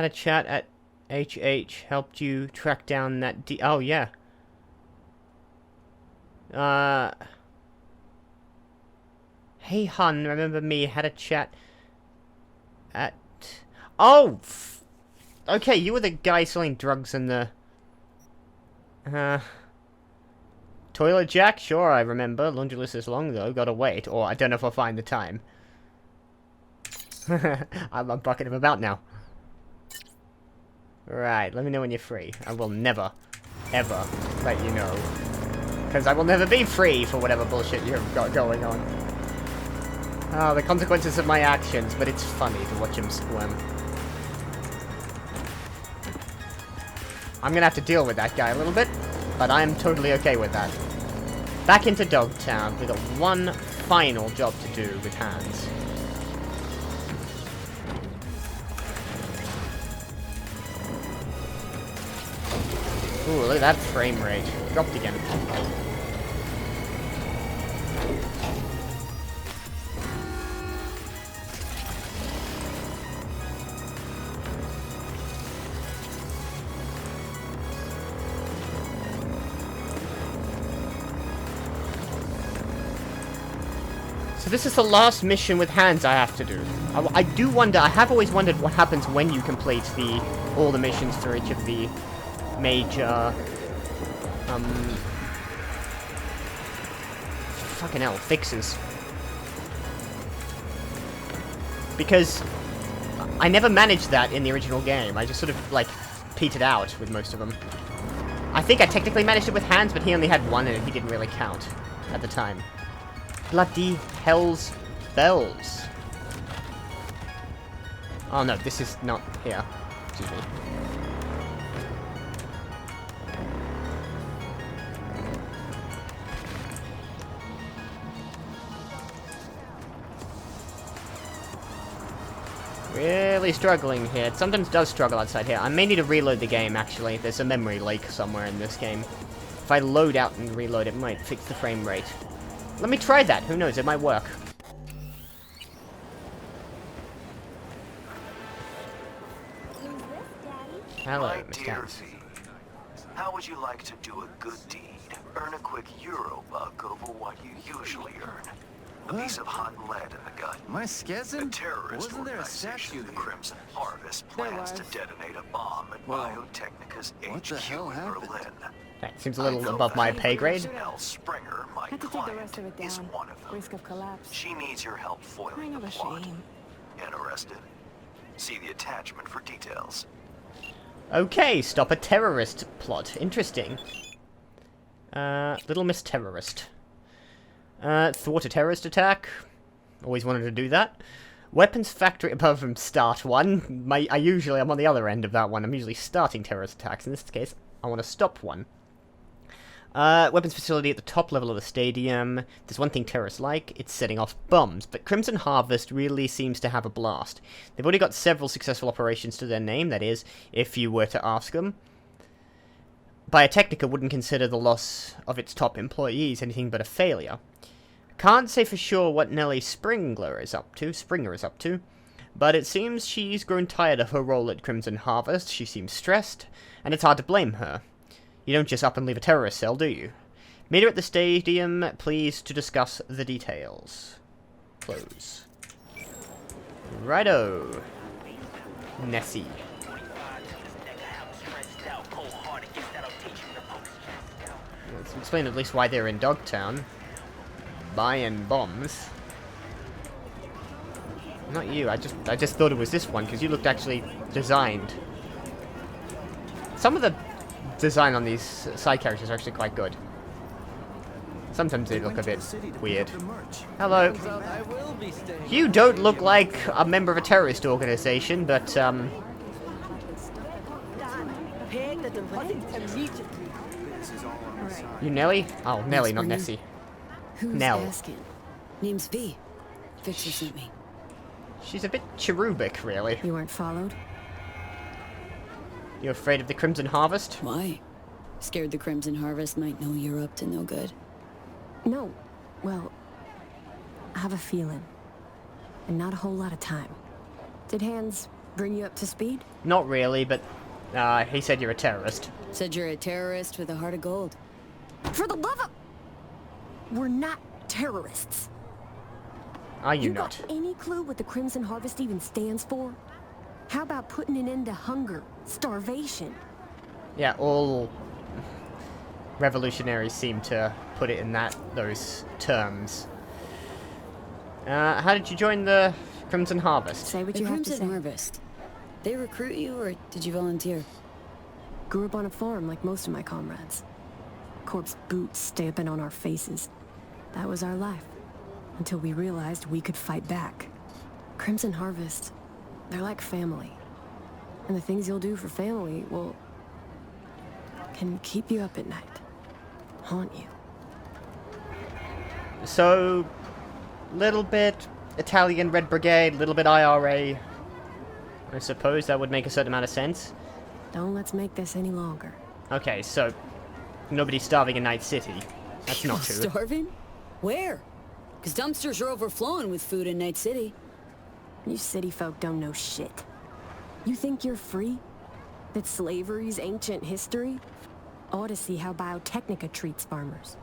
had a chat at HH. Helped you track down that oh, yeah. Hey, hun, remember me? Had a chat at... Oh! Okay, you were the guy selling drugs in the... Toilet Jack? Sure, I remember. Laundry list is long, though. Gotta wait. Or I don't know if I'll find the time. I'm bucking him about now. Right, let me know when you're free. I will never, ever let you know. Because I will never be free for whatever bullshit you've got going on. Oh, the consequences of my actions, but it's funny to watch him squirm. I'm gonna have to deal with that guy a little bit, but I'm totally okay with that. Back into Dogtown with one final job to do with hands. Ooh, look at that frame rate. Dropped again. So this is the last mission with hands I have to do. I do wonder, I have always wondered what happens when you complete all the missions for each of the major, fucking hell, fixes. Because I never managed that in the original game. I just sort of, like, petered out with most of them. I think I technically managed it with hands, but he only had one and he didn't really count at the time. Bloody hell's bells. Oh no, this is not here. Excuse me. Really struggling here. It sometimes does struggle outside here. I may need to reload the game, actually. There's a memory leak somewhere in this game. If I load out and reload, it might fix the frame rate. Let me try that. Who knows? It might work. Hello, Mr. How would you like to do a good deed? Earn a quick euro buck over what you usually earn. A piece of hot lead in the gut. My schism? A terrorist Wasn't there a organization, statue the here? Crimson Harvest, plans to detonate a bomb at Biotechnica's HQ in Berlin. That seems a little above my pay grade. L. Springer, my Had to take the client, rest of it is down. one of them. Risk of collapse. She needs your help foiling Kind the of a plot. shame. Interested? See the attachment for details. Okay, stop a terrorist plot. Interesting. Little Miss Terrorist. Thwart a terrorist attack. Always wanted to do that. Weapons factory above from start one. I'm on the other end of that one. I'm usually starting terrorist attacks. In this case, I want to stop one. Weapons facility at the top level of the stadium. There's one thing terrorists like, it's setting off bombs, but Crimson Harvest really seems to have a blast. They've already got several successful operations to their name, that is, if you were to ask them. Biotechnica wouldn't consider the loss of its top employees anything but a failure. Can't say for sure what Nellie Springer is up to, but it seems she's grown tired of her role at Crimson Harvest. She seems stressed, and it's hard to blame her. You don't just up and leave a terrorist cell, do you? Meet her at the stadium, please, to discuss the details. Close. Righto. Nessie. Let's explain at least why they're in Dogtown. Buying bombs. Not you, I just thought it was this one, because you looked actually designed. Some of the design on these side characters are actually quite good. Sometimes they look a bit weird. Hello. You don't look like a member of a terrorist organization, but, You Nellie? Oh, Nellie, not Nessie. Who's Nell. asking? Name's V. Fixer sent me. She's a bit cherubic, really. You weren't followed? You afraid of the Crimson Harvest? Why? Scared the Crimson Harvest might know you're up to no good? No. Well, I have a feeling. And not a whole lot of time. Did hands Bring you up to speed? Not really, but he said you're a terrorist. Said you're a terrorist with a heart of gold. For the love of... We're not terrorists. Are you You not? got any clue what the Crimson Harvest even stands for? How about putting an end to hunger, starvation? Yeah, all revolutionaries seem to put it in those terms. How did you join the Crimson Harvest? Say what The you have to Crimson say. Harvest. They recruit you, or did you volunteer? Grew up on a farm like most of my comrades. Corp's boots stamping on our faces. That was our life. Until we realized we could fight back. Crimson Harvest, they're like family. And the things you'll do for family, well, can keep you up at night. Haunt you. So, little bit Italian Red Brigade, little bit IRA. I suppose that would make a certain amount of sense. Don't let's make this any longer. Okay, so nobody's starving in Night City. That's People not true. Starving? Where? Because dumpsters are overflowing with food in Night City. You city folk don't know shit. You think you're free? That slavery's ancient history? Ought to see how Biotechnica treats farmers.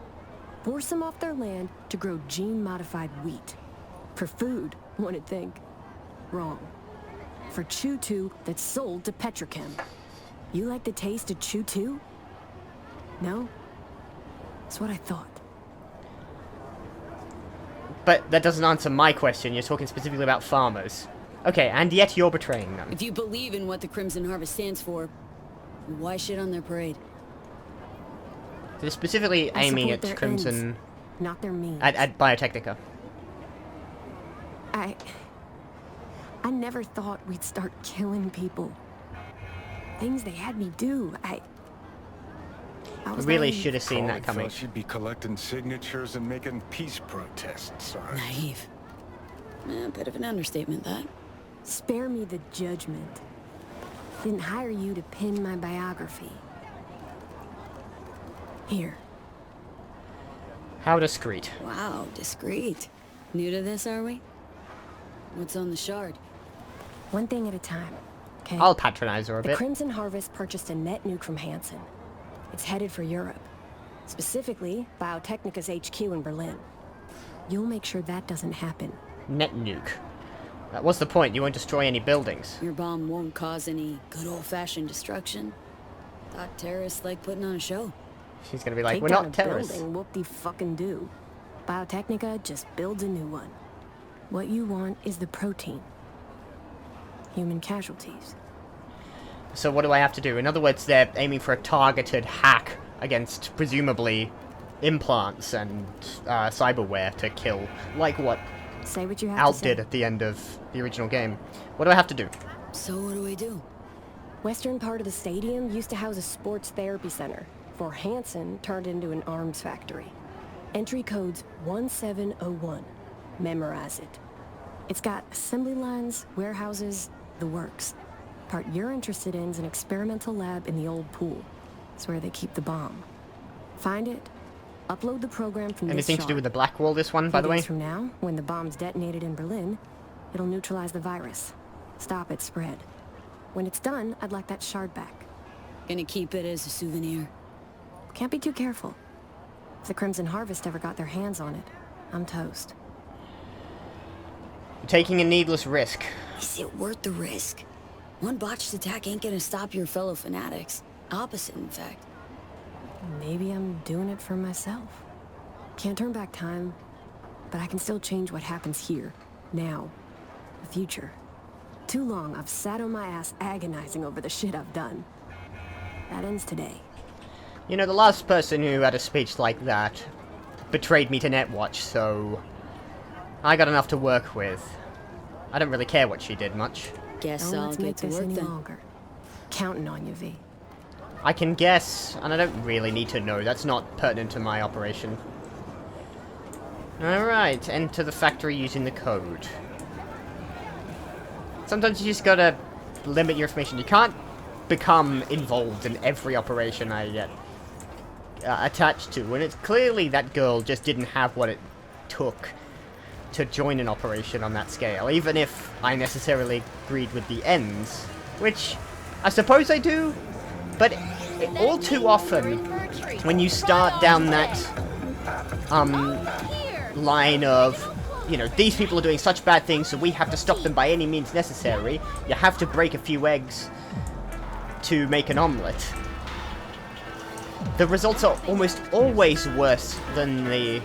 Force them off their land to grow gene-modified wheat. For food, one'd think. Wrong. For Chew-2 that's sold to Petrochem. You like the taste of Chew-2? No? That's what I thought. But that doesn't answer my question. You're talking specifically about farmers. Okay, and yet you're betraying them. If you believe in what the Crimson Harvest stands for, why shit on their parade? They're specifically I aiming support at their Crimson... ends, not their means. At Biotechnica. I never thought we'd start killing people. Things they had me do. I was Really naive. should have seen that Probably coming. thought she'd be collecting signatures and making peace protests, son. Naive. A bit of an understatement, that. Spare me the judgment. Didn't hire you to pin my biography. Here. How discreet. Wow, discreet. New to this, are we? What's on the shard? One thing at a time. Okay? I'll patronize her a The bit. Crimson Harvest purchased a net nuke from Hansen. It's headed for Europe. Specifically, Biotechnica's HQ in Berlin. You'll make sure that doesn't happen. Net nuke. What's the point? You won't destroy any buildings. Your bomb won't cause any good old-fashioned destruction. Thought terrorists like putting on a show. She's gonna be like, Take we're down not a terrorists. building, whoop-de-fucking-do. Biotechnica just builds a new one. What you want is the protein. Human casualties. So what do I have to do? In other words, they're aiming for a targeted hack against, presumably, implants and cyberware to kill. Like what Say what you have Alt to say. did at the end of the original game. What do I have to do? So what do we do? Western part of the stadium used to house a sports therapy center. For Hansen, turned into an arms factory. Entry code's 1701. Memorize it. It's got assembly lines, warehouses, the works. Part you're interested in is an experimental lab in the old pool. It's where they keep the bomb. Find it, upload the program from Anything this to do with the shard. Black Wall, this one, by the Few way? days from now, when the bomb's detonated in Berlin, it'll neutralize the virus. Stop its spread. When it's done, I'd like that shard back. Gonna keep it as a souvenir. Can't be too careful. If the Crimson Harvest ever got their hands on it, I'm toast. You're taking a needless risk. Is it worth the risk? One botched attack ain't gonna stop your fellow fanatics. Opposite, in fact. Maybe I'm doing it for myself. Can't turn back time, but I can still change what happens here, now, the future. Too long I've sat on my ass agonizing over the shit I've done. That ends today. You know, the last person who had a speech like that betrayed me to Netwatch, so I got enough to work with. I don't really care what she did much. Guess Don't I'll let's get make to this work any then. longer. Counting on you, V. I can guess, and I don't really need to know. That's not pertinent to my operation. Alright, enter the factory using the code. Sometimes you just gotta limit your information. You can't become involved in every operation I get attached to, and it's clearly that girl just didn't have what it took to join an operation on that scale, even if I necessarily agreed with the ends, which I suppose I do, but all too often, when you start down that line of, you know, these people are doing such bad things, so we have to stop them by any means necessary, you have to break a few eggs to make an omelette. The results are almost always worse than the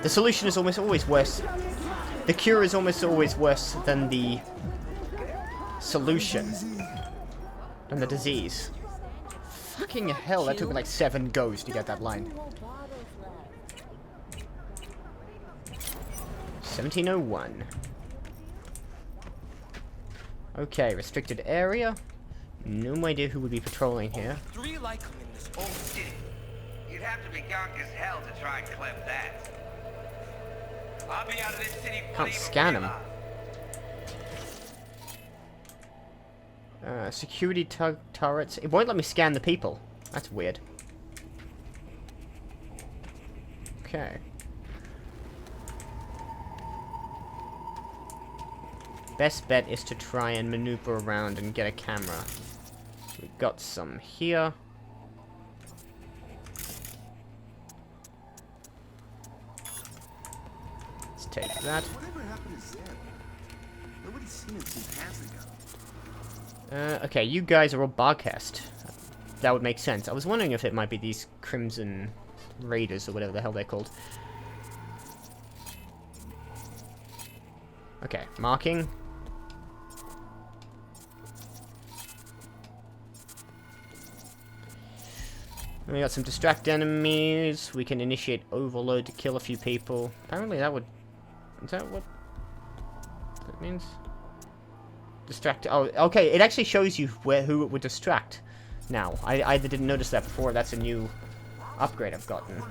solution is almost always worse. The cure is almost always worse than the solution. Than the disease. Fucking hell, that took me like 7 goes to get that line. 1701. Okay, restricted area. No idea who would be patrolling here. 3 like them in this old city. You'd have to be gunk as hell to try and clip that. I'll be out of this city. Can't scan him. Security turrets. It won't let me scan the people. That's weird. Okay. Best bet is to try and maneuver around and get a camera. We've got some here. Let's take that. Whatever happened to Zeb? Nobody's seen him since hands ago. Okay, you guys are all broadcast. That would make sense. I was wondering if it might be these Crimson Raiders or whatever the hell they're called. Okay, marking. We got some distract enemies. We can initiate overload to kill a few people. Apparently that would... Is that what that means? Distract... Oh, okay. It actually shows you who it would distract now. I didn't notice that before. That's a new upgrade I've gotten.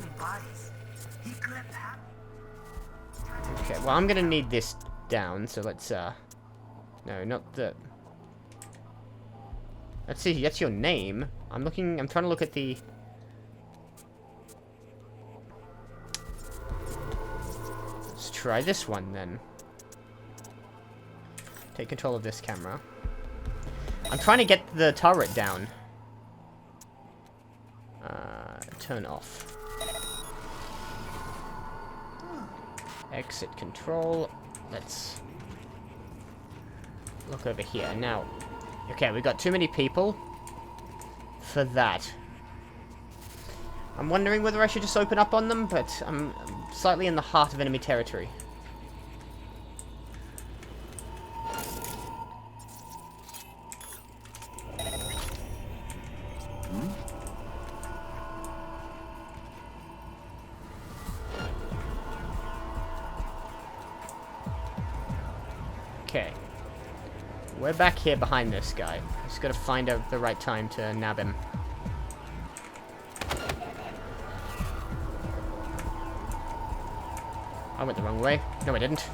Okay, well, I'm gonna need this down, so let's, no, not the... Let's see, that's your name. I'm trying to look at the... Let's try this one, then. Take control of this camera. I'm trying to get the turret down. Turn off. Exit control. Let's look over here. Now, okay, we've got too many people for that. I'm wondering whether I should just open up on them, but I'm slightly in the heart of enemy territory. Okay. We're back here behind this guy. Just gotta find out the right time to nab him. I went the wrong way. No, I didn't.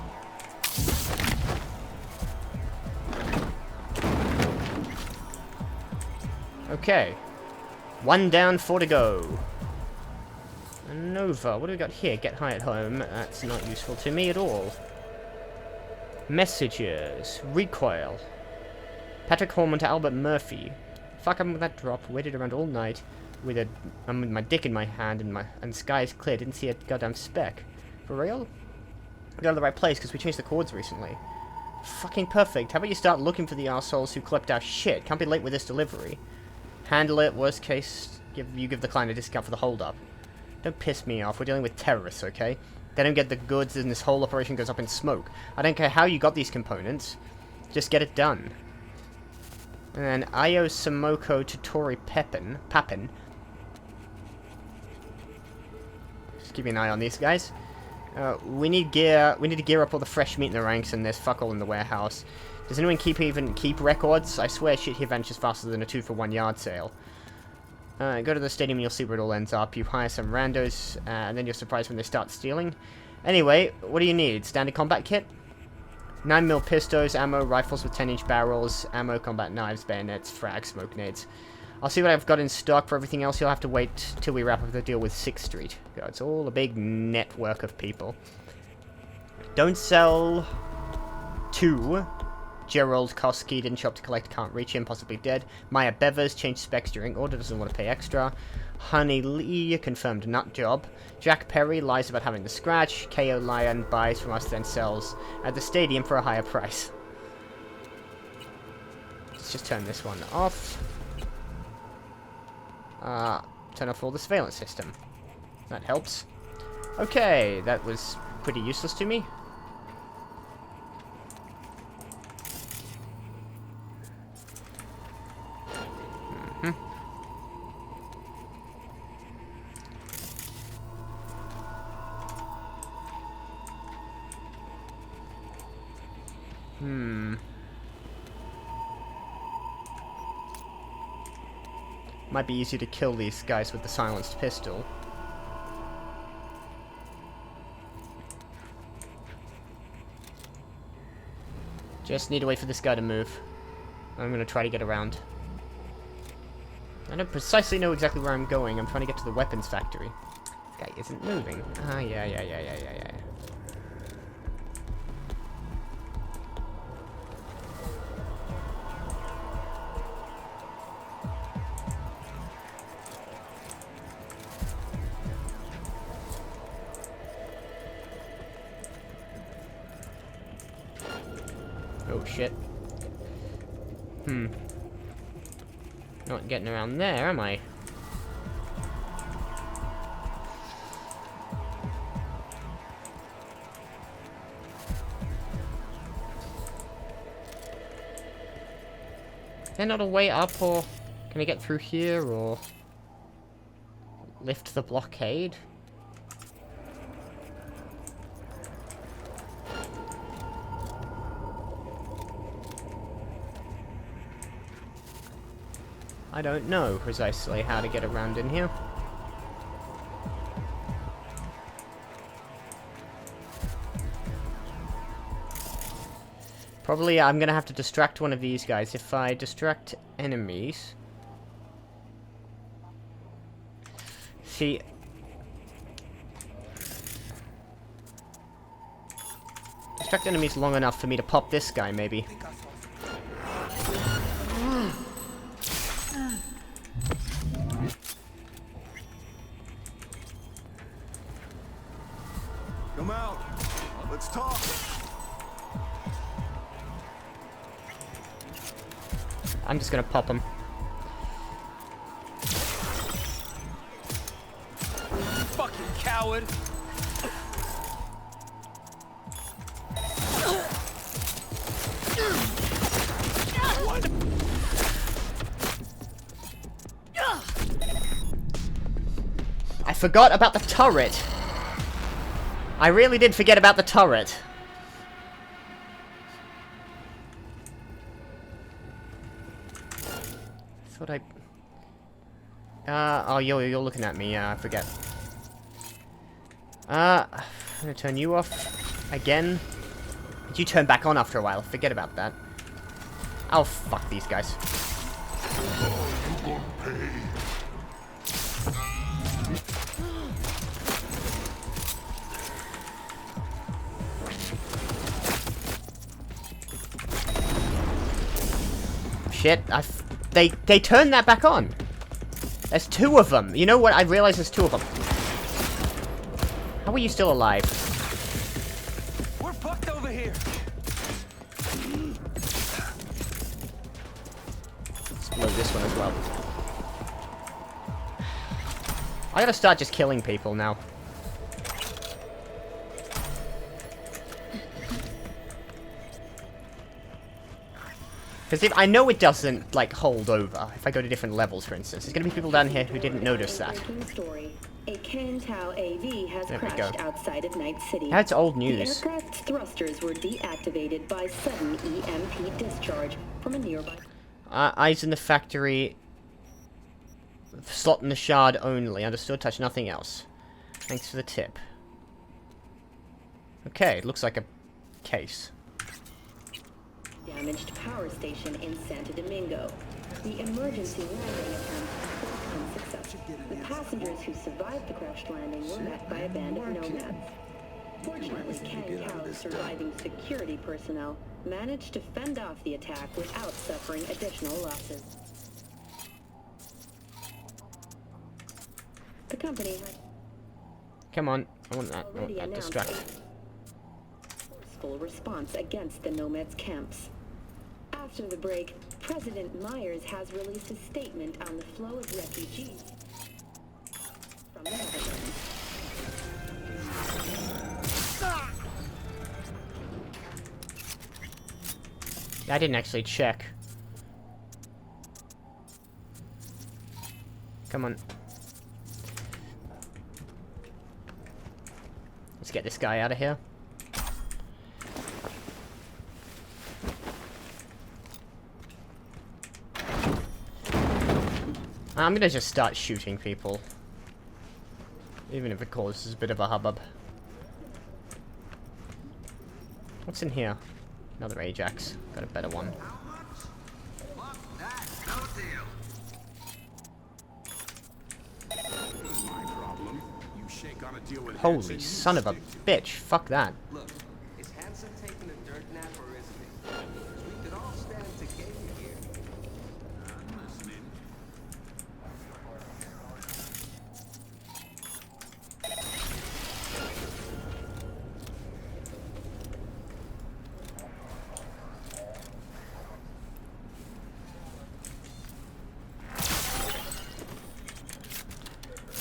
Okay. 1 down, 4 to go. Nova. What do we got here? Get high at home. That's not useful to me at all. Messages. Recoil. Patrick Horman to Albert Murphy. Fuck, I'm with that drop. Waited around all night with my dick in my hand and sky's clear. Didn't see a goddamn speck. For real? I got to the right place because we changed the chords recently. Fucking perfect. How about you start looking for the assholes who collect our shit? Can't be late with this delivery. Handle it. Worst case, give the client a discount for the hold-up. Don't piss me off. We're dealing with terrorists, okay? They don't get the goods and this whole operation goes up in smoke. I don't care how you got these components. Just get it done. And then Ayo Samoko Totori Papin. Just keeping an eye on these guys. We need to gear up all the fresh meat in the ranks, and there's fuck all in the warehouse. Does anyone keep records? I swear shit here vanishes faster than a 2-for-1 yard sale. Go to the stadium and you'll see where it all ends up. You hire some randos, and then you're surprised when they start stealing. Anyway, what do you need? Standard combat kit? 9mm pistols, ammo, rifles with 10-inch barrels, ammo, combat knives, bayonets, frag, smoke nades. I'll see what I've got in stock. For everything else, you'll have to wait till we wrap up the deal with 6th Street. God, it's all a big network of people. Don't sell to Gerald Koski, didn't show up to collect, can't reach him, possibly dead. Maya Bevers, changed specs during order, doesn't want to pay extra. Honey Lee, confirmed nut job. Jack Perry lies about having the scratch. KO Lion buys from us, then sells at the stadium for a higher price. Let's just turn this one off. Turn off all the surveillance system. That helps. Okay, that was pretty useless to me. Might be easier to kill these guys with the silenced pistol. Just need to wait for this guy to move. I'm gonna try to get around. I don't precisely know exactly where I'm going. I'm trying to get to the weapons factory. This guy isn't moving. Ah, yeah. Oh, shit. Not getting around there, am I? Is there not a way up, or can I get through here, or lift the blockade? I don't know precisely how to get around in here. Probably I'm gonna have to distract one of these guys. If I distract enemies... See... Distract enemies long enough for me to pop this guy, maybe. Come out. Let's talk. I'm just gonna pop him. Fucking coward! I forgot about the turret. I really did forget about the turret. Thought I... oh, you're looking at me. I forget. I'm gonna turn you off again. But you turn back on after a while. Forget about that. Oh, fuck these guys. Shit, they turned that back on. There's two of them. You know what? I realize there's two of them. How are you still alive? We're fucked over here. Let's blow this one as well. I gotta start just killing people now. Because if I know it doesn't, like, hold over. If I go to different levels, for instance. There's going to be people down here who didn't notice that. A Kentau AV has There we crashed go. outside of Night City. That's old The news. aircraft's thrusters were deactivated by sudden EMP discharge from a nearby... Eyes in the factory. Slot in the shard only. Understood. Touch nothing else. Thanks for the tip. Okay, it looks like a case. damaged power station in Santo Domingo. The emergency landing attempt was unsuccessful. The passengers who survived the crash landing were met by a band of nomads. Fortunately, Kang Kao's surviving security personnel managed to fend off the attack without suffering additional losses. The company had Come on. I want that. I want already that announced distract. a forceful response against the Nomads' camps. After the break, President Myers has released a statement on the flow of refugees from the Netherlands. I didn't actually check. Come on. Let's get this guy out of here. I'm gonna just start shooting people. Even if it causes a bit of a hubbub. What's in here? Another Ajax. Got a better one. Holy son of a bitch. Fuck that. Look, is Hansen taking a dirt nap or isn't he? 'Cause we could all stand to gain here. I'm listening.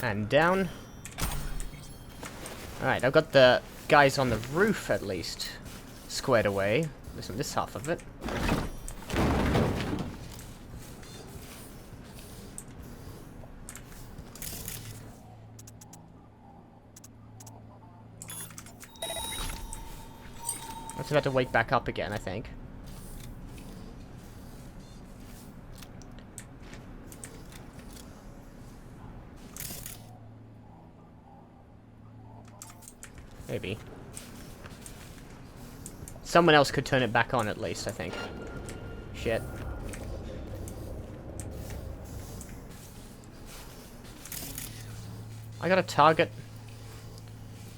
And down. Alright, I've got the guys on the roof at least squared away. Listen, this half of it. I'm just about to wake back up again, I think. Maybe. Someone else could turn it back on at least, I think. Shit. I got a target.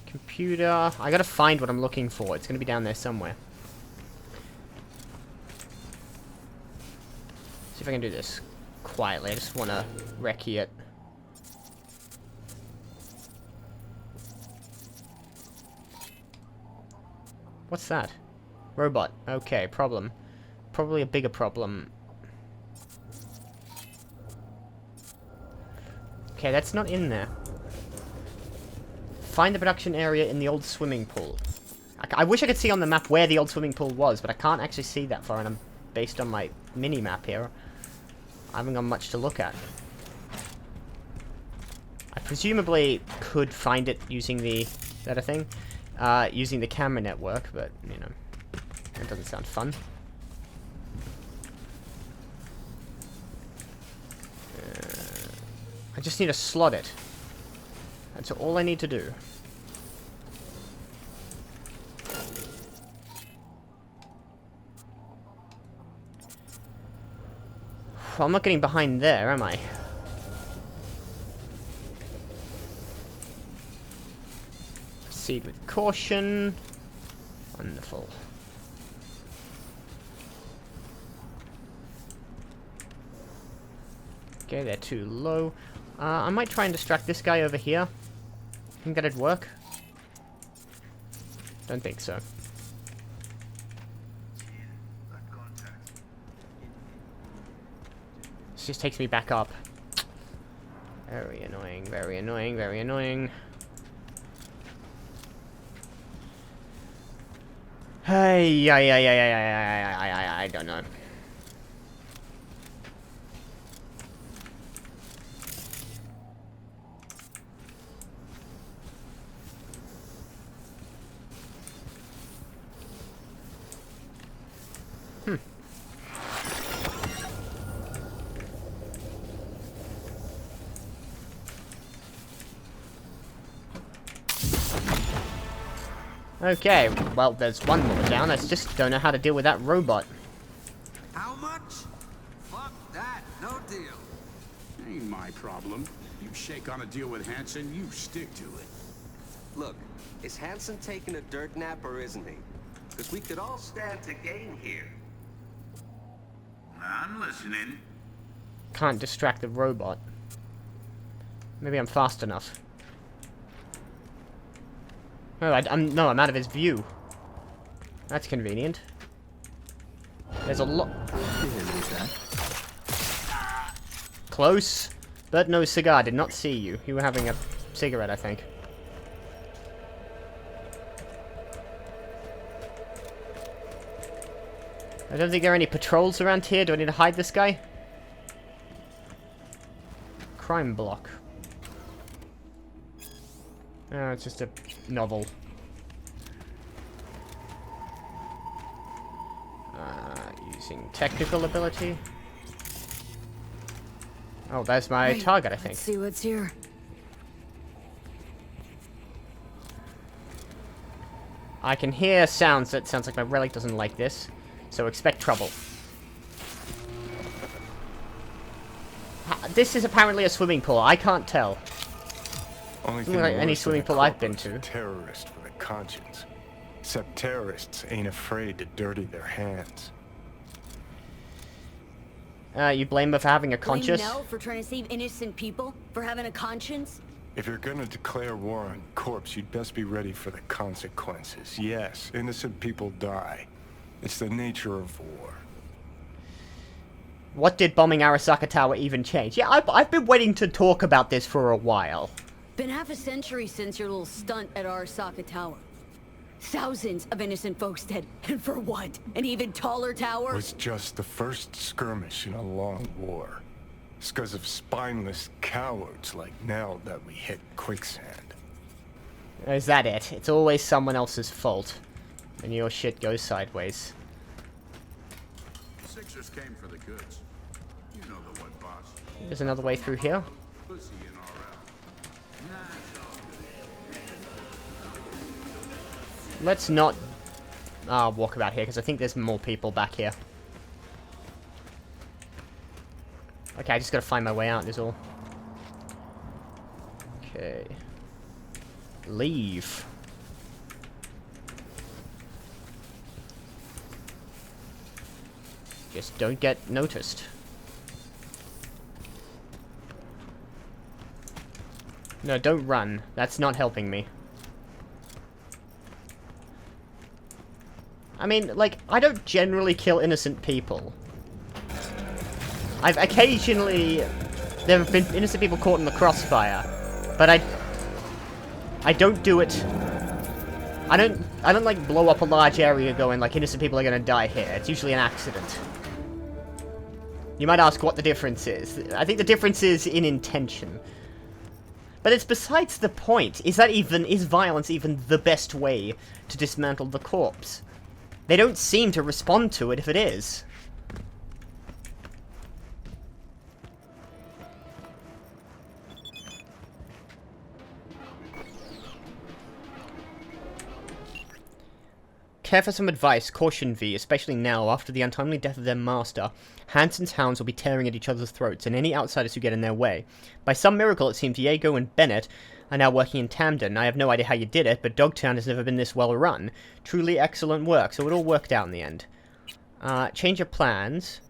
Computer. I gotta find what I'm looking for. It's gonna be down there somewhere. See if I can do this quietly. I just wanna recce it. What's that? Robot. Okay, problem. Probably a bigger problem. Okay, that's not in there. Find the production area in the old swimming pool. I wish I could see on the map where the old swimming pool was, but I can't actually see that far, and I'm based on my mini-map here. I haven't got much to look at. I presumably could find it using the... Is that a thing? Using the camera network, but, you know, that doesn't sound fun. I just need to slot it. That's all I need to do. Well, I'm not getting behind there, am I? Proceed with caution. Wonderful. Okay, they're too low. I might try and distract this guy over here. Think that'd work? Don't think so. This just takes me back up. Very annoying, very annoying, very annoying. Hey, I don't know. Okay, well, there's one more down. I just don't know how to deal with that robot. How much? Fuck that. No deal. Ain't my problem. You shake on a deal with Hansen, you stick to it. Look, is Hansen taking a dirt nap or isn't he? Because we could all stand to gain here. I'm listening. Can't distract the robot. Maybe I'm fast enough. Oh, I'm out of his view. That's convenient. There's a lot. Close, but no cigar. Did not see you. You were having a cigarette, I think. I don't think there are any patrols around here. Do I need to hide this guy? Crime block. Oh, it's just a novel. Using technical ability. Oh, there's my target, I think. Let's see what's here. I can hear sounds that sounds like my relic doesn't like this, so expect trouble. This is apparently a swimming pool. I can't tell. Only Doesn't thing look like any worse swimming than a pool I've been Corpos to. Terrorist with a conscience. Except terrorists ain't afraid to dirty their hands. You blame her for having a conscience? Blame Nell for trying to save innocent people? For having a conscience? If you're gonna declare war on Corpse, you'd best be ready for the consequences. Yes, innocent people die. It's the nature of war. What did bombing Arasaka Tower even change? Yeah, I've been waiting to talk about this for a while. Been half a century since your little stunt at Arasaka Tower. Thousands of innocent folks dead. And for what? An even taller tower? It was just the first skirmish in a long war. It's because of spineless cowards like Nell that we hit quicksand. Is that it? It's always someone else's fault. And your shit goes sideways. Sixers came for the goods. You know the what, boss? There's another way through here. Pussy in RL. Let's not walk about here, because I think there's more people back here. Okay, I just gotta find my way out, is all. Okay. Leave. Just don't get noticed. No, don't run. That's not helping me. I mean, like, I don't generally kill innocent people. I've occasionally... There have been innocent people caught in the crossfire. But I don't do it... I don't, like, blow up a large area going, like, innocent people are gonna die here. It's usually an accident. You might ask what the difference is. I think the difference is in intention. But it's besides the point. Is violence even the best way to dismantle the corpse? They don't seem to respond to it if it is. Care for some advice, caution V, especially now, after the untimely death of their master. Hansen's hounds will be tearing at each other's throats, and any outsiders who get in their way. By some miracle, it seems Diego and Bennett are now working in Camden. I have no idea how you did it, but Dogtown has never been this well run. Truly excellent work, so it all worked out in the end. Change of plans.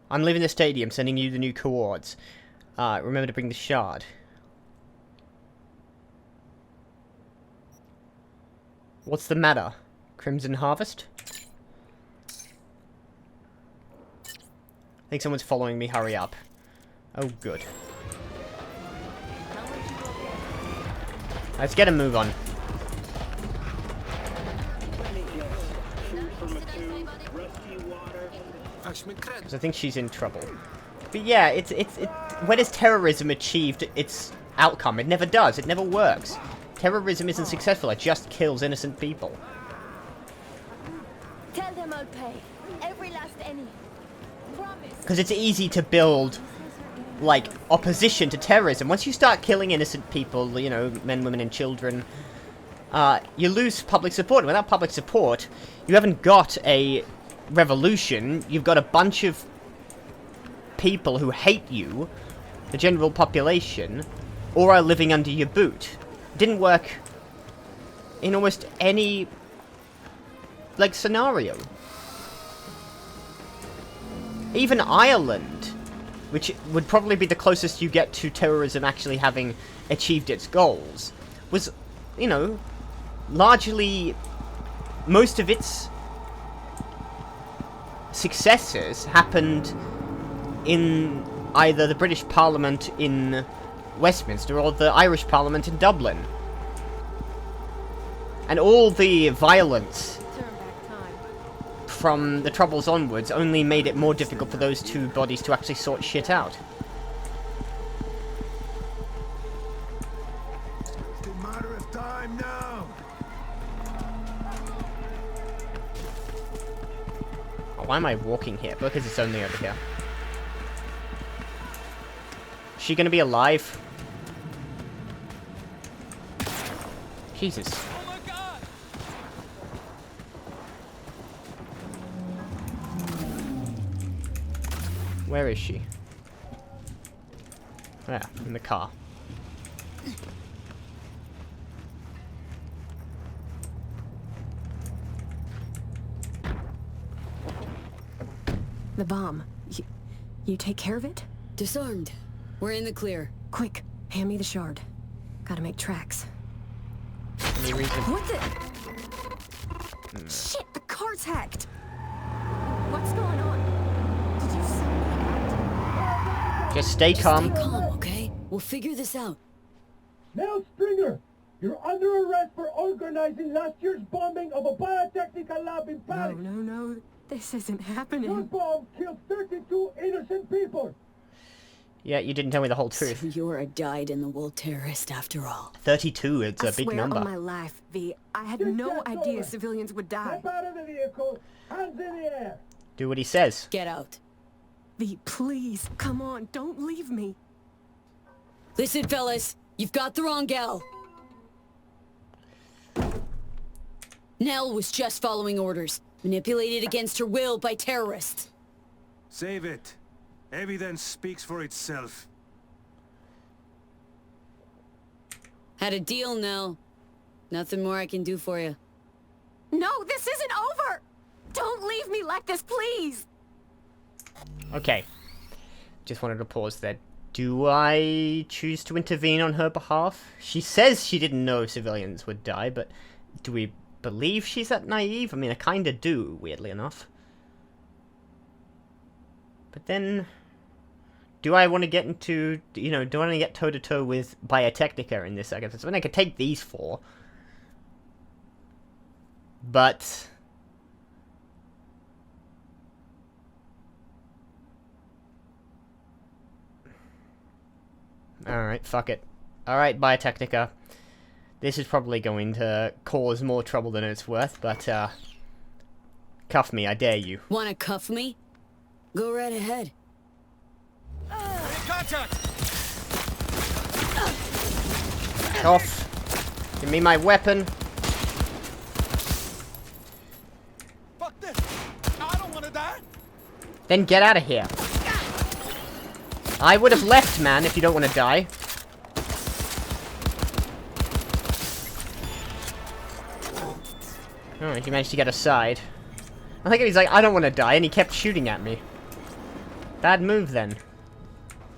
I'm leaving the stadium, sending you the new coords. Remember to bring the shard. What's the matter? Crimson Harvest? I think someone's following me. Hurry up. Oh, good. Let's get a move on. Because I think she's in trouble. But yeah, when has terrorism achieved its outcome? It never does. It never works. Terrorism isn't successful. It just kills innocent people. Tell them I'll pay. Every last penny. Promise. Because it's easy to build, like, opposition to terrorism. Once you start killing innocent people, you know, men, women, and children, you lose public support. And without public support, you haven't got a revolution. You've got a bunch of people who hate you, the general population, or are living under your boot. Didn't work in almost any, like, scenario. Even Ireland, which would probably be the closest you get to terrorism actually having achieved its goals, was, you know, largely, most of its successes happened in either the British Parliament in Westminster or the Irish Parliament in Dublin. And all the violence from the Troubles onwards only made it more difficult for those two bodies to actually sort shit out. It's a matter of time now. Oh, why am I walking here? Because it's only over here. Is she gonna be alive? Jesus. Where is she? Yeah, in the car. The bomb. You take care of it? Disarmed. We're in the clear. Quick, hand me the shard. Gotta make tracks. Any reason? What the? Shit, the car's hacked! What's going on? Did you send me? Just stay calm. Stay calm, okay? We'll figure this out. Now, Stringer, you're under arrest for organizing last year's bombing of a biotechnical lab in Paris. No. This isn't Your happening. bomb killed 32 innocent people. Yeah, you didn't tell me the whole truth. You're a dyed-in-the-wool terrorist after all. 32, it's a I big swear number. on my life, V, I had Get no that idea door. civilians would die. Step out of the vehicle, hands in the air. Do what he says. Get out. V, please, come on, don't leave me. Listen, fellas. You've got the wrong gal. Nell was just following orders. Manipulated against her will by terrorists. Save it. Evidence speaks for itself. Had a deal, Nell. Nothing more I can do for you. No, this isn't over! Don't leave me like this, please! Okay. Just wanted to pause there. Do I choose to intervene on her behalf? She says she didn't know civilians would die, but do we believe she's that naive? I mean, I kinda do, weirdly enough. But then, do I want to get into, you know, do I want to get toe-to-toe with Biotechnica in this circumstance? I mean, I could take these four. But alright, fuck it. Alright, Biotechnica. This is probably going to cause more trouble than it's worth, but, cuff me, I dare you. Wanna cuff me? Go right ahead. Off. Give me my weapon. Fuck this. I don't want to die. Then get out of here. I would have left, man, if you don't want to die. Alright, he managed to get aside. I think he's like, I don't want to die, and he kept shooting at me. Bad move, then.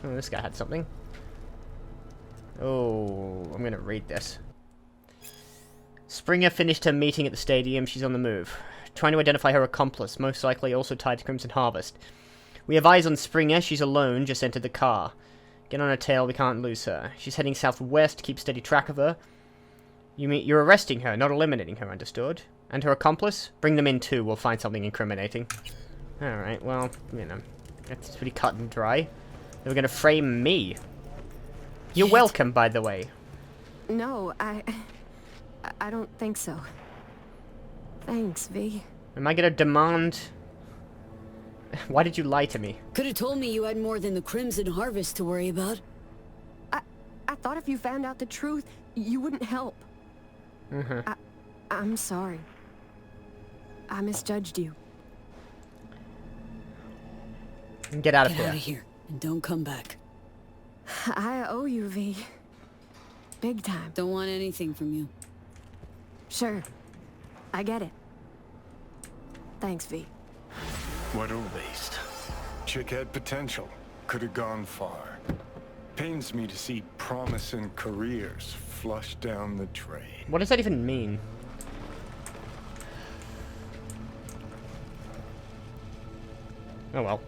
Oh, this guy had something. Oh, I'm gonna read this. Springer finished her meeting at the stadium. She's on the move. Trying to identify her accomplice, most likely also tied to Crimson Harvest. We have eyes on Springer. She's alone, just entered the car. Get on her tail, we can't lose her. She's heading southwest, keep steady track of her. You mean you're arresting her, not eliminating her, understood? And her accomplice? Bring them in too, we'll find something incriminating. Alright, well, you know, that's pretty cut and dry. They were gonna frame me. You're welcome, by the way. No, I don't think so. Thanks, V. Am I gonna demand... Why did you lie to me? Could have told me you had more than the Crimson Harvest to worry about. I thought if you found out the truth, you wouldn't help. Mm-hmm. I'm sorry. I misjudged you. Get out of Get here. out of here, and don't come back. I owe you, V. Big time. Don't want anything from you. Sure. I get it. Thanks, V. What a waste. Chick had potential. Could have gone far. Pains me to see promising careers flushed down the drain. What does that even mean? Oh well.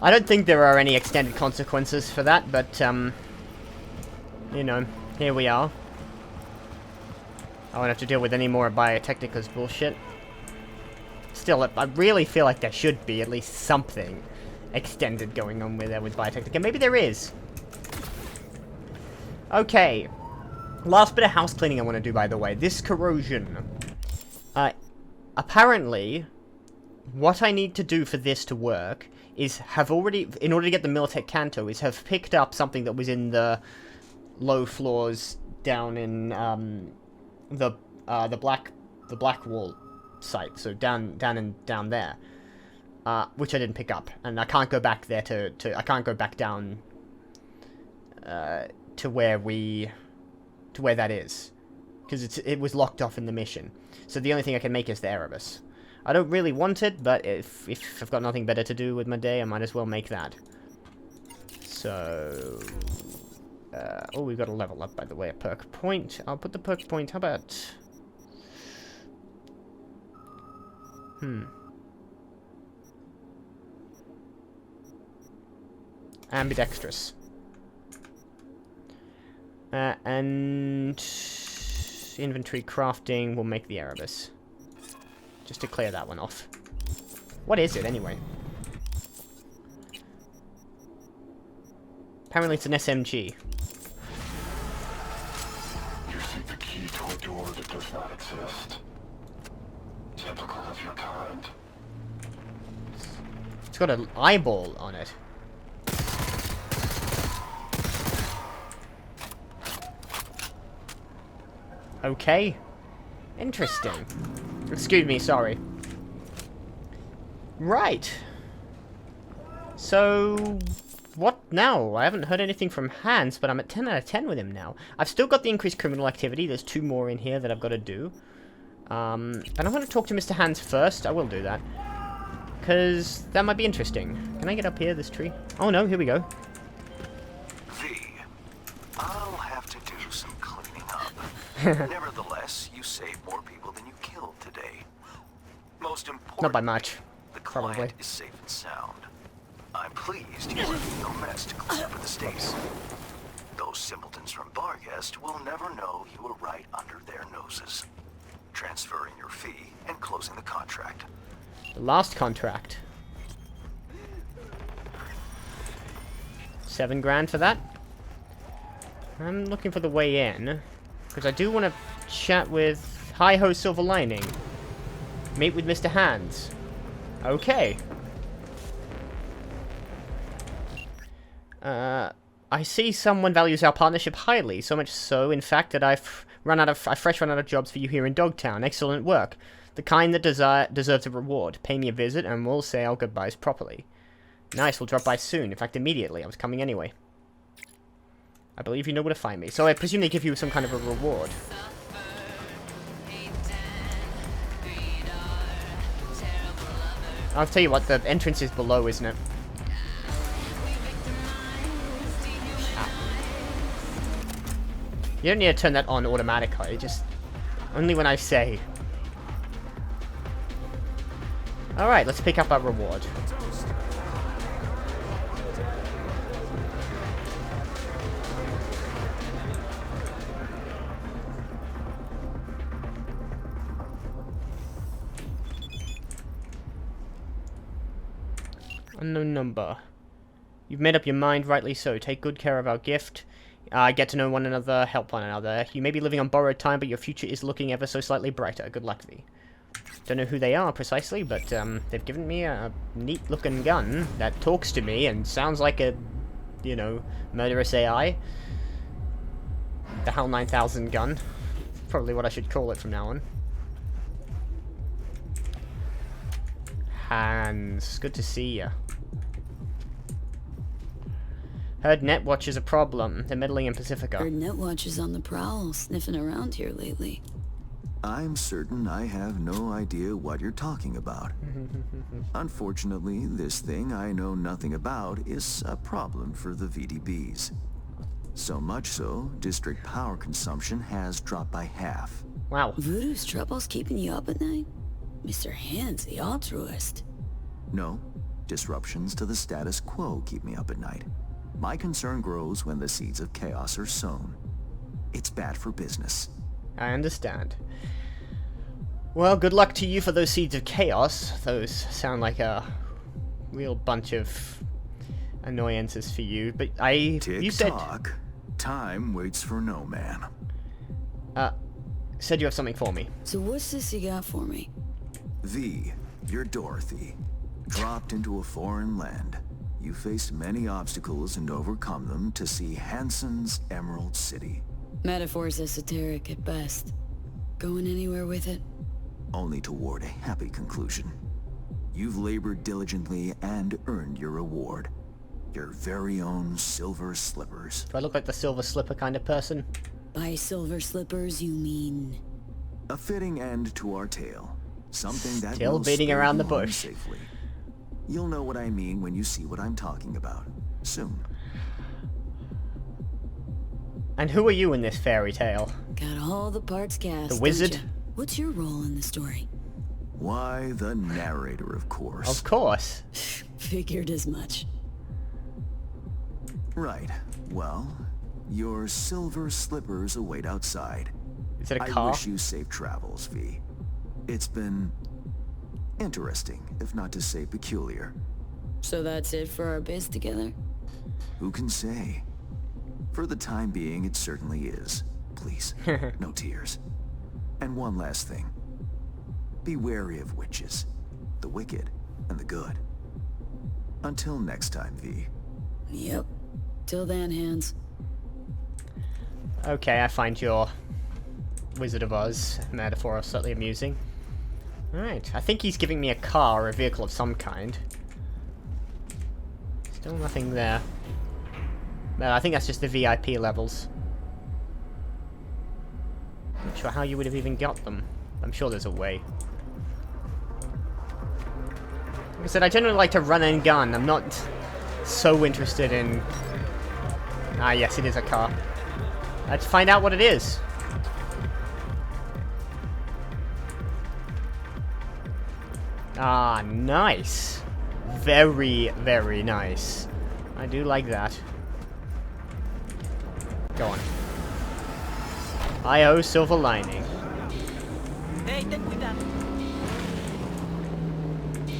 I don't think there are any extended consequences for that, but, you know, here we are. I won't have to deal with any more of Biotechnica's bullshit. Still, I really feel like there should be at least something extended going on with Biotechnica. Maybe there is. Okay. Last bit of house cleaning I want to do, by the way. This corrosion. Apparently, what I need to do for this to work is have already, in order to get the Militech Canto, is have picked up something that was in the low floors down in the black wall site, so down there, which I didn't pick up, and I can't go back there I can't go back down to where that is, because it was locked off in the mission. So the only thing I can make is the Erebus. I don't really want it, but if I've got nothing better to do with my day, I might as well make that. So, oh, we've got a level up, by the way, a perk point. I'll put the perk point, how about... Ambidextrous. And... inventory crafting will make the Erebus. Just to clear that one off. What is it, anyway? Apparently it's an SMG. You seek the key to a door that does not exist. Typical of your kind. It's got an eyeball on it. Okay. Interesting. Excuse me, sorry. Right. So, what now? I haven't heard anything from Hans, but I'm at 10 out of 10 with him now. I've still got the increased criminal activity. There's 2 more in here that I've got to do. And I'm going to talk to Mr. Hans first. I will do that. Because that might be interesting. Can I get up here, this tree? Oh no, here we go. V, I'll have to do some cleaning up. Nevertheless, you saved more people than you killed today. Most important, Not by much, the probably. client is safe and sound. I'm pleased you left no mess to clean up at the States. Those simpletons from Barghest will never know you were right under their noses. Transferring your fee and closing the contract. The last contract. 7 grand for that. I'm looking for the way in. Because I do want to chat with Hi-Ho Silver Lining. Meet with Mr. Hans. Okay. I see someone values our partnership highly. So much so, in fact, that I've run out of jobs for you here in Dogtown. Excellent work. The kind that deserves a reward. Pay me a visit and we'll say our goodbyes properly. Nice, we'll drop by soon. In fact, immediately. I was coming anyway. I believe you know where to find me. So I presume they give you some kind of a reward. I'll tell you what, the entrance is below, isn't it? Ah. You don't need to turn that on automatically, just... only when I say. Alright, let's pick up our reward. Unknown number. You've made up your mind, rightly so. Take good care of our gift. Get to know one another, help one another. You may be living on borrowed time, but your future is looking ever so slightly brighter. Good luck, V. Don't know who they are precisely, but they've given me a neat-looking gun that talks to me and sounds like a, you know, murderous AI. The HAL 9000 gun. Probably what I should call it from now on. Hans, good to see ya. Heard Netwatch is a problem. They're meddling in Pacifica. Heard Netwatch is on the prowl, sniffing around here lately. I'm certain I have no idea what you're talking about. Unfortunately, this thing I know nothing about is a problem for the VDBs. So much so, district power consumption has dropped by half. Wow. Voodoo's trouble's keeping you up at night? Mr. Hand's the altruist. No, disruptions to the status quo keep me up at night. My concern grows when the seeds of chaos are sown. It's bad for business. I understand. Well, good luck to you for those seeds of chaos. Those sound like a real bunch of annoyances for you. But you said... Tick-tock. Time waits for no man. Said you have something for me. So what's this you got for me? V, you're Dorothy. Dropped into a foreign land. You faced many obstacles and overcome them to see Hansen's Emerald City. Metaphor's esoteric at best. Going anywhere with it? Only toward a happy conclusion. You've labored diligently and earned your reward. Your very own silver slippers. Do I look like the silver slipper kind of person? By silver slippers, you mean? A fitting end to our tale. Something that Still will beating spare around you the on bush. Safely. You'll know what I mean when you see what I'm talking about. Soon. And who are you in this fairy tale? Got all the parts cast. The wizard? Don't ya? What's your role in the story? Why, the narrator, of course. Of course. Figured as much. Right. Well, your silver slippers await outside. Is it a car? I wish you safe travels, V. It's been interesting, if not to say peculiar. So that's it for our biz together? Who can say? For the time being, it certainly is. Please, no tears. And one last thing. Be wary of witches. The wicked and the good. Until next time, V. Yep. Till then, Hands. Okay, I find your Wizard of Oz metaphor slightly amusing. Alright, I think he's giving me a car or a vehicle of some kind. Still nothing there. No, I think that's just the VIP levels. Not sure how you would have even got them. I'm sure there's a way. Like I said, I generally like to run and gun. I'm not so interested in... Ah, yes, it is a car. Let's find out what it is. Ah, nice. Very, very nice. I do like that. Go on. Ayo Silver Lining.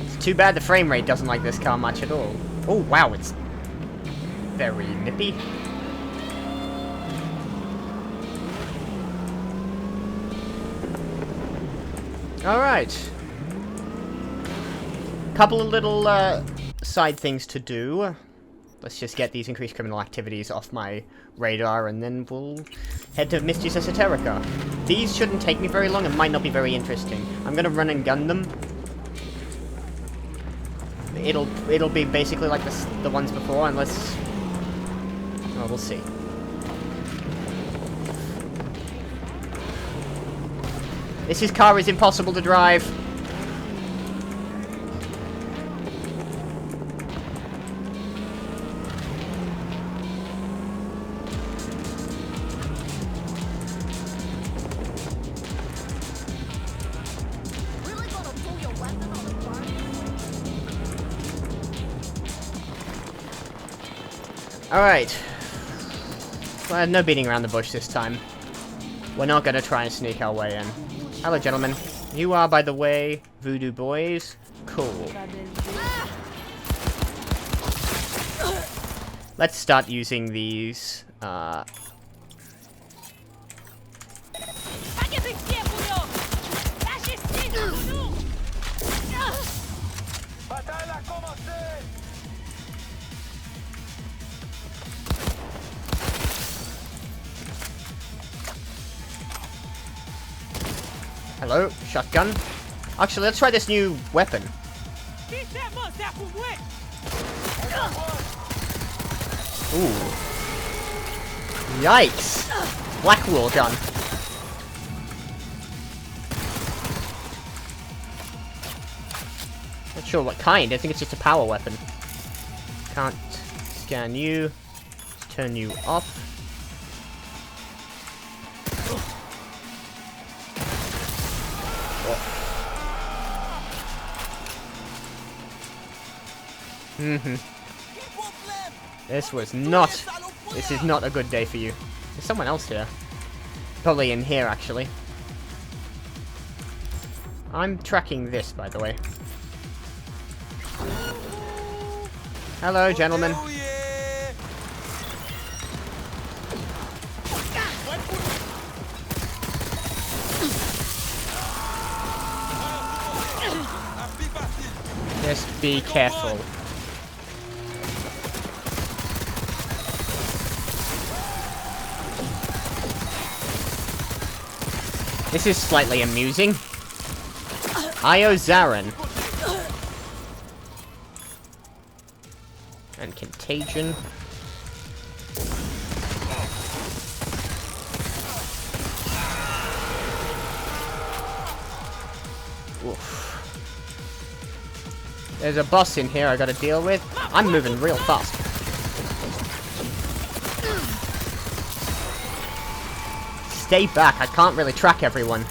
It's too bad the frame rate doesn't like this car much at all. Oh, wow, it's very nippy. Alright. Couple of little side things to do. Let's just get these increased criminal activities off my radar, and then we'll head to Mistress Esoterica. These shouldn't take me very long and might not be very interesting. I'm gonna run and gun them. It'll be basically like the ones before, unless... Oh, we'll see. This car is impossible to drive. Alright. Well, no beating around the bush this time. We're not gonna try and sneak our way in. Hello, gentlemen. You are, by the way, voodoo boys. Cool. Let's start using these, Hello, shotgun. Actually, let's try this new weapon. Ooh. Yikes! Blackwall gun. Not sure what kind. I think it's just a power weapon. Can't scan you. Let's turn you off. This is not a good day for you. There's someone else here. Probably in here, actually. I'm tracking this, by the way. Hello, gentlemen. Just be careful. This is slightly amusing. Ayo Zarin. And Contagion. Oof. There's a boss in here I gotta deal with. I'm moving real fast. Stay back, I can't really track everyone.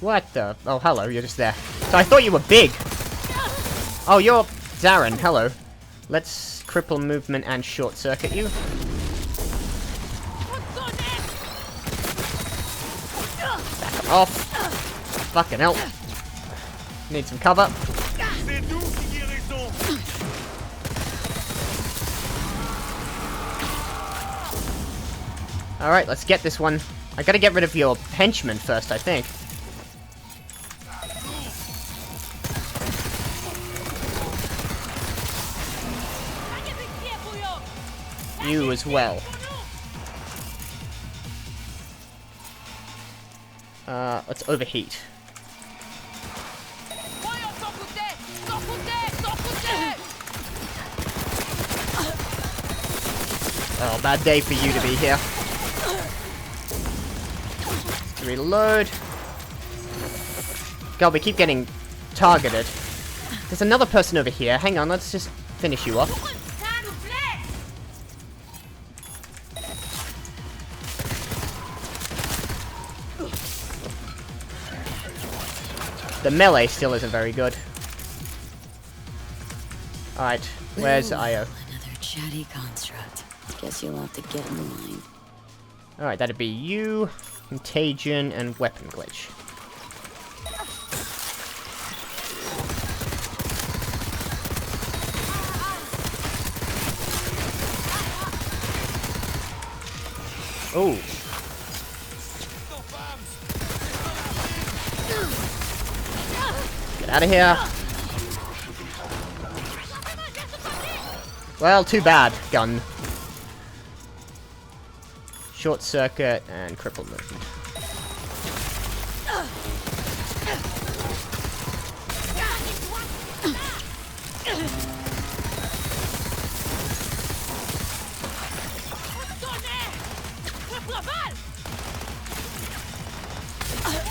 What the? Oh, hello, you're just there. So I thought you were big. Oh, you're Zarin, hello. Let's cripple movement and short circuit you. Back off. Fucking hell. Need some cover. Alright, let's get this one. I gotta get rid of your henchman first, I think. You as well. Let's overheat. Oh, bad day for you to be here. Reload. God, we keep getting targeted. There's another person over here. Hang on, let's just finish you off. The melee still isn't very good. Alright, where's Ayo? Another chatty construct. Guess you'll have to get in line. Alright, that'd be you, Contagion, and Weapon Glitch. Oh. Get out of here. Well, too bad, gun. Short circuit and cripple movement.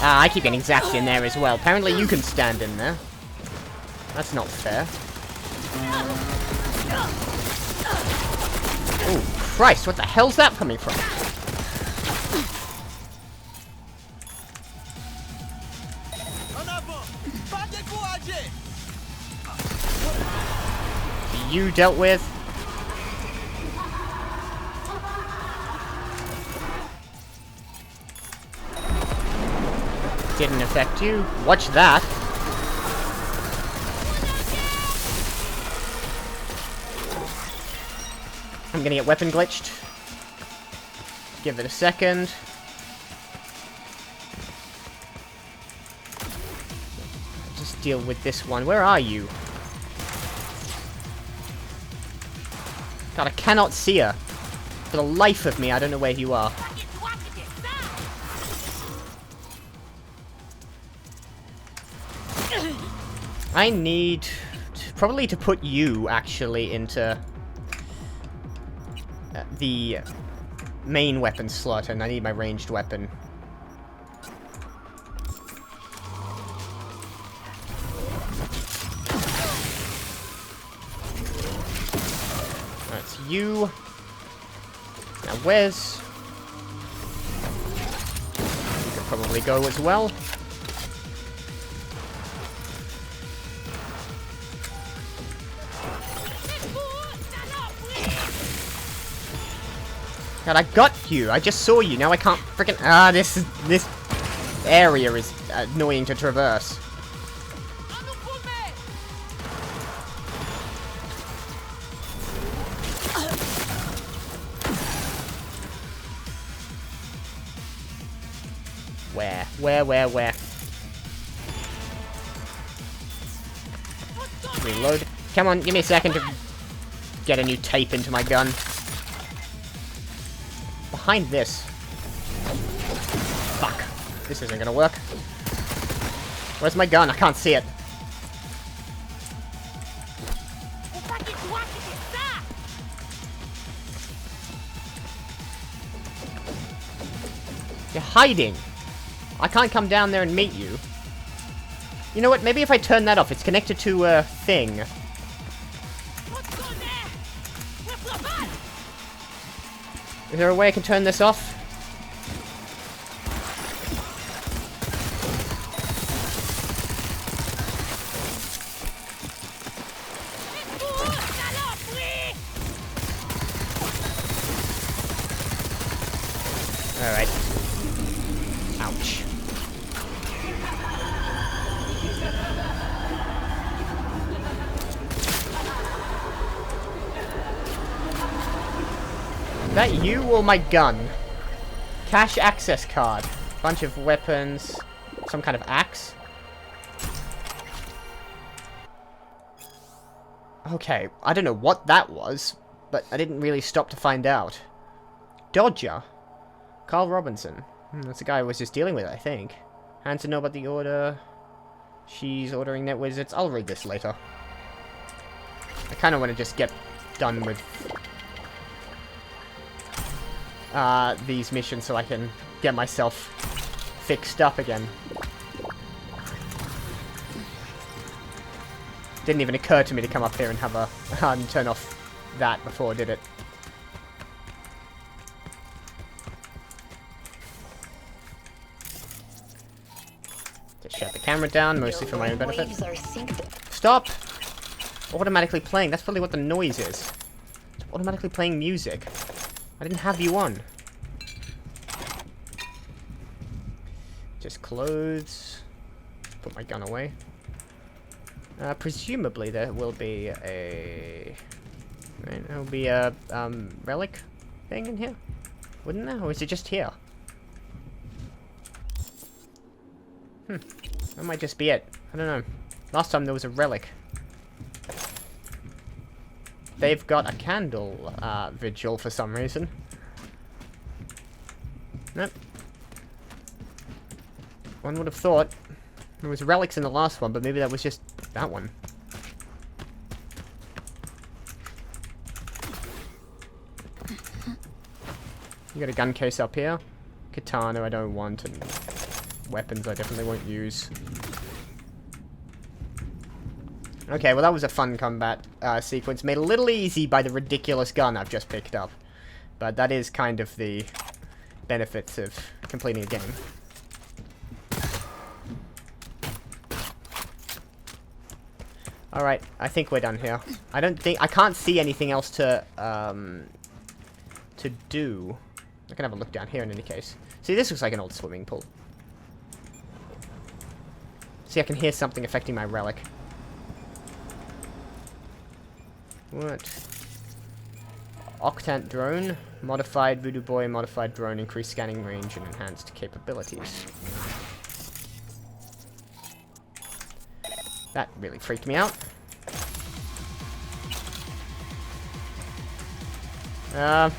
Ah, I keep getting zapped in there as well. Apparently you can stand in there. That's not fair. Oh, Christ, what the hell's that coming from? You dealt with. Didn't affect you. Watch that. I'm gonna get weapon glitched. Give it a second. Just deal with this one. Where are you? God, I cannot see her. For the life of me, I don't know where you are. I need Probably to put you, actually, into the main weapon slot, and I need my ranged weapon. That's you. Now where's... You could probably go as well. God, I got you. I just saw you. Now I can't freaking... Ah, this area is annoying to traverse. Where? Reload. Come on, give me a second to get a new tape into my gun. Behind this. Fuck. This isn't gonna work. Where's my gun? I can't see it. You're hiding. I can't come down there and meet you. You know what? Maybe if I turn that off, it's connected to a thing. Is there a way I can turn this off? Alright. Ouch. Is that you or my gun? Cache access card. Bunch of weapons. Some kind of axe. Okay, I don't know what that was, but I didn't really stop to find out. Dodger. Carl Robinson. That's the guy I was just dealing with, I think. And to know about the order. She's ordering net wizards. I'll read this later. I kind of want to just get done with these missions so I can get myself fixed up again. Didn't even occur to me to come up here and have a turn off that before, did it? Just shut the camera down, mostly for my own benefit. Stop! Automatically playing. That's probably what the noise is. It's automatically playing music. I didn't have you on. Just clothes. Put my gun away. Presumably there will be a... Right, there'll be a relic thing in here. Wouldn't there? Or is it just here? That might just be it. I don't know. Last time there was a relic. They've got a candle vigil for some reason. Nope. One would have thought there was relics in the last one, but maybe that was just that one. You got a gun case up here. Katana I don't want, and weapons I definitely won't use. Okay, well that was a fun combat sequence, made a little easy by the ridiculous gun I've just picked up. But that is kind of the benefits of completing a game. Alright, I think we're done here. I can't see anything else to do. I can have a look down here in any case. See, this looks like an old swimming pool. See, I can hear something affecting my relic. What? Octant drone, modified voodoo boy, modified drone, increased scanning range and enhanced capabilities. That really freaked me out. I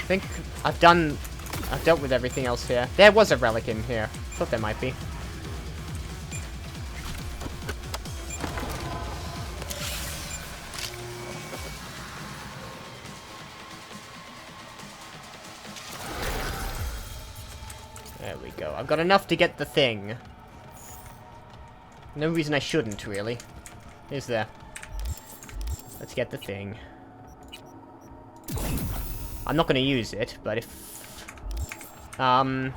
think I've dealt with everything else here. There was a relic in here. Thought there might be. go. I've got enough to get the thing. No reason I shouldn't, really. Is there? Let's get the thing. I'm not going to use it, but if I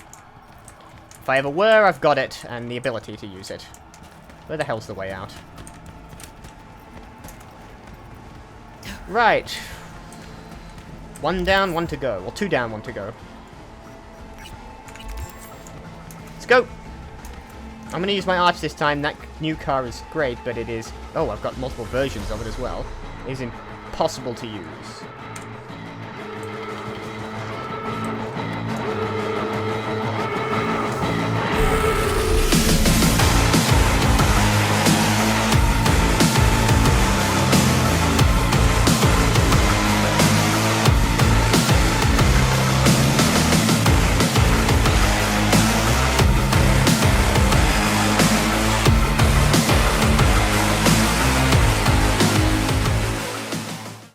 ever were, I've got it, and the ability to use it. Where the hell's the way out? Right. 1 down, 1 to go. Well, 2 down, 1 to go. Let's go! I'm going to use my arch this time. That new car is great, but it is... Oh, I've got multiple versions of it as well. It is impossible to use.